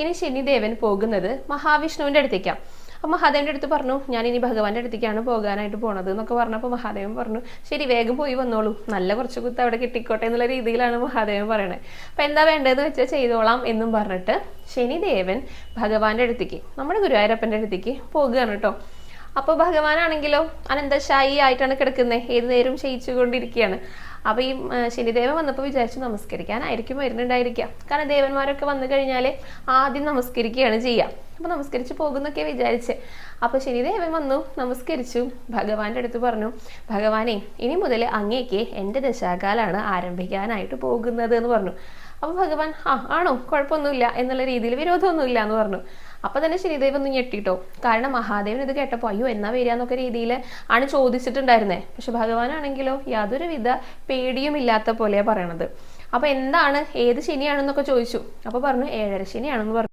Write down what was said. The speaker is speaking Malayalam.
ഇനി ശനിദേവൻ പോകുന്നത് മഹാവിഷ്ണുവിന്റെ അടുത്തേക്കാണ്. അപ്പം മഹാദേവന്റെ അടുത്ത് പറഞ്ഞു, ഞാൻ ഇനി ഭഗവാന്റെ അടുത്തേക്കാണ് പോകാനായിട്ട് പോണത് എന്നൊക്കെ പറഞ്ഞപ്പോൾ മഹാദേവൻ പറഞ്ഞു, ശരി വേഗം പോയി വന്നോളൂ, നല്ല കുറച്ച് കുത്ത് അവിടെ കിട്ടിക്കോട്ടെ എന്നുള്ള രീതിയിലാണ് മഹാദേവൻ പറയണത്. അപ്പം എന്താ വേണ്ടതെന്ന് വെച്ചാൽ ചെയ്തോളാം എന്നും പറഞ്ഞിട്ട് ശനിദേവൻ ഭഗവാന്റെ അടുത്തേക്ക്, നമ്മുടെ ഗുരുവായൂരപ്പന്റെ അടുത്തേക്ക് പോകുകയാണ് കേട്ടോ. അപ്പോൾ ഭഗവാനാണെങ്കിലോ അനന്തശായി ആയിട്ടാണ് കിടക്കുന്നത്, ഏത് നേരം ക്ഷയിച്ചുകൊണ്ടിരിക്കുകയാണ്. അപ്പോൾ ഈ ശനിദേവൻ വന്നപ്പോൾ വിചാരിച്ചു നമസ്കരിക്കാനായിരിക്കും വരുന്നുണ്ടായിരിക്കുക. കാരണം ദേവന്മാരൊക്കെ വന്നു കഴിഞ്ഞാൽ ആദ്യം നമസ്കരിക്കുകയാണ് ചെയ്യുക. അപ്പോൾ നമസ്കരിച്ച് പോകുന്നൊക്കെ വിചാരിച്ചേ. അപ്പോൾ ശനിദേവൻ വന്നു, നമസ്കരിച്ചു, ഭഗവാന്റെ അടുത്ത് പറഞ്ഞു, ഭഗവാനെ ഇനി മുതൽ അങ്ങേക്ക് എൻ്റെ ദശാകാലാണ് ആരംഭിക്കാനായിട്ട് പോകുന്നത് എന്ന് പറഞ്ഞു. അപ്പോൾ ഭഗവാൻ ആണോ, കുഴപ്പമൊന്നുമില്ല എന്നുള്ള രീതിയിൽ, വിരോധമൊന്നുമില്ല എന്ന് പറഞ്ഞു. അപ്പൊ തന്നെ ശനിദേവൻ ഒന്ന് ഞെട്ടിട്ടോ. കാരണം മഹാദേവൻ ഇത് കേട്ടപ്പോൾ അയ്യോ എന്നാ വരികയെന്നൊക്കെ രീതിയിൽ ആണ് ചോദിച്ചിട്ടുണ്ടായിരുന്നേ. പക്ഷെ ഭഗവാനാണെങ്കിലോ യാതൊരുവിധ പേടിയും ഇല്ലാത്ത പോലെയാ പറയണത്. അപ്പൊ എന്താണ്, ഏത് ശനിയാണെന്നൊക്കെ ചോദിച്ചു. അപ്പൊ പറഞ്ഞു 7:30 ശനിയാണെന്ന് പറഞ്ഞു.